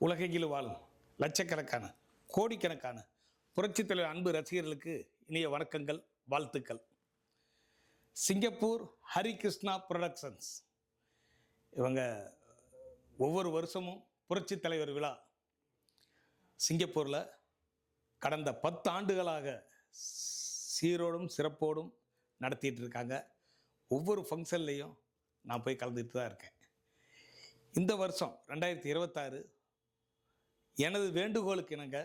உலகெங்கிலும் வாழும் லட்சக்கணக்கான கோடிக்கணக்கான புரட்சித் தலைவர் அன்பு ரசிகர்களுக்கு இனிய வணக்கங்கள், வாழ்த்துக்கள். சிங்கப்பூர் ஹரிகிருஷ்ணா புரொடக்ஷன்ஸ் இவங்க ஒவ்வொரு வருஷமும் புரட்சித் தலைவர் விழா சிங்கப்பூரில் கடந்த 10 ஆண்டுகளாக சீரோடும் சிறப்போடும் நடத்திட்டு இருக்காங்க. ஒவ்வொரு ஃபங்க்ஷன்லேயும் நான் போய் கலந்துட்டு தான் இருக்கேன். இந்த வருஷம் 2026 எனது வேண்டுகோளுக்கு இணங்க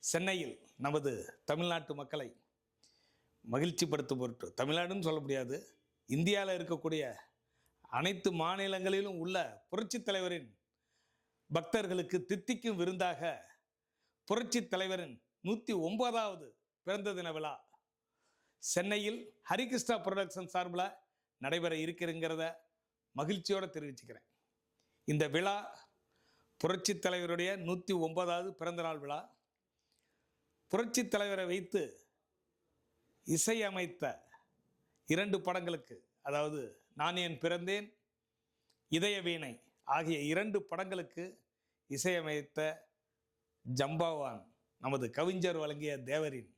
சென்னையில் நமது தமிழ்நாட்டு மக்களை மகிழ்ச்சிப்படுத்தும் பொருட்டு, தமிழ்நாடுன்னு சொல்ல முடியாது, இந்தியாவில் இருக்கக்கூடிய அனைத்து மாநிலங்களிலும் உள்ள புரட்சித் தலைவரின் பக்தர்களுக்கு தித்திக்கும் விருந்தாக புரட்சித் தலைவரின் 109வது பிறந்த தின விழா சென்னையில் ஹரிகிருஷ்ணா புரொடக்ஷன் சார்பில் நடைபெற இருக்கிறங்கிறத மகிழ்ச்சியோடு தெரிவிச்சுக்கிறேன். இந்த விழா புரட்சித் தலைவருடைய 109வது பிறந்தநாள் விழா. புரட்சித் தலைவரை வைத்து இசையமைத்த 2 படங்களுக்கு, அதாவது நான் ஏன் பிறந்தேன், இதய வீணை ஆகிய 2 படங்களுக்கு இசையமைத்த ஜம்பாவான் நமது கவிஞர் வழங்கிய தேவரின்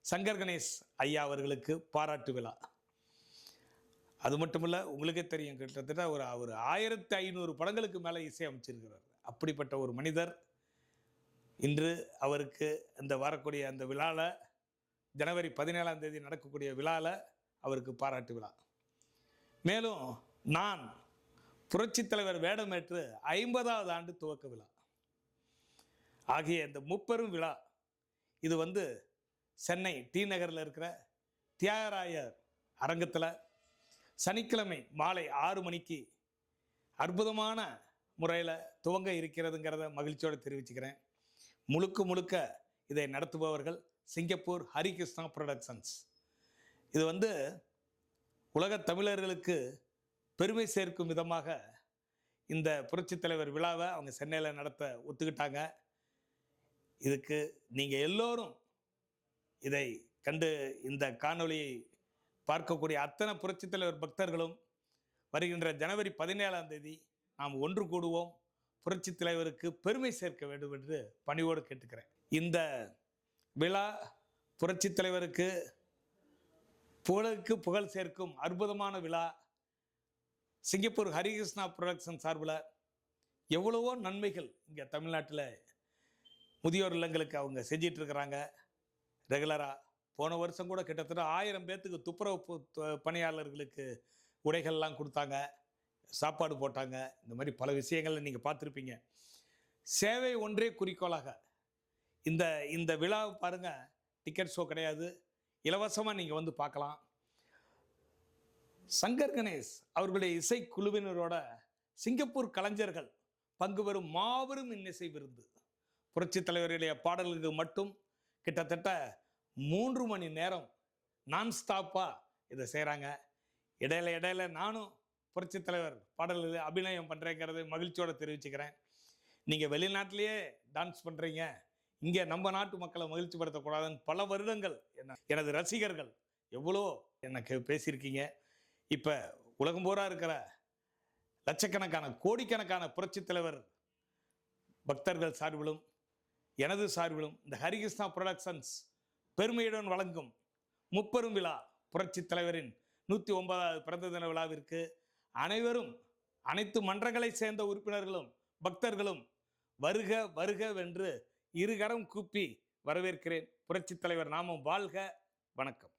சங்கர் கணேஷ் ஐயா அவர்களுக்கு பாராட்டு விழா. அது மட்டுமில்ல, உங்களுக்கே தெரியும், கிட்டத்தட்ட ஒரு 1500 படங்களுக்கு மேலே இசையமைச்சிருக்கிறார். அப்படிப்பட்ட ஒரு மனிதர் இன்று அவருக்கு இந்த வரக்கூடிய அந்த விழாவில், ஜனவரி 17ஆம் தேதி நடக்கக்கூடிய விழாவில் அவருக்கு பாராட்டு விழா. மேலும் நான் புரட்சித் தலைவர் வேடமேற்று 50வது ஆண்டு துவக்க விழா ஆகிய இந்த முப்பெரும் விழா இது சென்னை டி நகரில் இருக்கிற தியாகராயர் அரங்கத்தில் சனிக்கிழமை மாலை 6 மணிக்கு அற்புதமான முறையில் துவங்க இருக்கிறதுங்கிறத மகிழ்ச்சியோடு தெரிவிச்சுக்கிறேன். முழுக்க இதை நடத்துபவர்கள் சிங்கப்பூர் ஹரிகிருஷ்ணா புரொடக்ஷன்ஸ். இது உலகத் தமிழர்களுக்கு பெருமை சேர்க்கும் விதமாக இந்த புரட்சித் தலைவர் விழாவை அவங்க சென்னையில் நடத்த ஒத்துக்கிட்டாங்க. இதுக்கு நீங்கள் எல்லோரும் இதை கண்டு இந்த காணொளியை பார்க்கக்கூடிய அத்தனை புரட்சித் தலைவர் பக்தர்களும் வருகின்ற ஜனவரி 17ஆம் தேதி நாம் ஒன்று கூடுவோம், புரட்சித் தலைவருக்கு பெருமை சேர்க்க வேண்டும் என்று பணிவோடு கேட்டுக்கிறேன். இந்த விழா புரட்சித் தலைவருக்கு புகழுக்கு புகழ் சேர்க்கும் அற்புதமான விழா. சிங்கப்பூர் ஹரிகிருஷ்ணா புரொடக்ஷன் சார்பில் எவ்வளவோ நன்மைகள் இங்கே தமிழ்நாட்டில் முதியோர் இல்லங்களுக்கு அவங்க செஞ்சிட்ருக்கிறாங்க ரெகுலராக. போன வருஷம் கூட கிட்டத்தட்ட 1000 பேர்த்துக்கு துப்புரவு பணியாளர்களுக்கு உடைகள்லாம் கொடுத்தாங்க, சாப்பாடு போட்டாங்க. இந்த மாதிரி பல விஷயங்களை நீங்கள் பார்த்துருப்பீங்க. சேவை ஒன்றே குறிக்கோளாக இந்த விழாவை பாருங்கள். டிக்கெட் ஷோ கிடையாது, இலவசமாக நீங்கள் பார்க்கலாம். சங்கர் கணேஷ் அவர்களுடைய இசைக்குழுவினரோட சிங்கப்பூர் கலைஞர்கள் பங்கு பெறும் மாபெரும் இன்னிசை விருந்து. புரட்சித் தலைவருடைய பாடல்களுக்கு மட்டும் கிட்டத்தட்ட 3 மணி நேரம் நான் ஸ்டாப்பாக இதை செய்கிறாங்க. இடையில நானும் புரட்சித் தலைவர் பாடல்கள் அபிநயம் பண்ணுறேங்கிறது மகிழ்ச்சியோடு தெரிவிச்சுக்கிறேன். நீங்கள் வெளிநாட்டிலேயே டான்ஸ் பண்ணுறீங்க, இங்கே நம்ம நாட்டு மக்களை மகிழ்ச்சிப்படுத்தக்கூடாதுன்னு பல வருடங்கள் எனது ரசிகர்கள் எவ்வளோ எனக்கு பேசியிருக்கீங்க. இப்போ உலகம் பூரா இருக்கிற லட்சக்கணக்கான கோடிக்கணக்கான புரட்சித் தலைவர் பக்தர்கள் சார்பிலும் எனது சார்பிலும் இந்த ஹரிகிருஷ்ணா புரொடக்ஷன்ஸ் பெருமையுடன் வழங்கும் முப்பெரும் விழா புரட்சித் தலைவரின் 109வது பிறந்த தின விழாவிற்கு அனைத்து மன்றங்களை சேர்ந்த உறுப்பினர்களும் பக்தர்களும் வருக வென்று இருகரம் கூப்பி வரவேற்கிறேன். புரட்சித் தலைவர் நாமம் வாழ்க. வணக்கம்.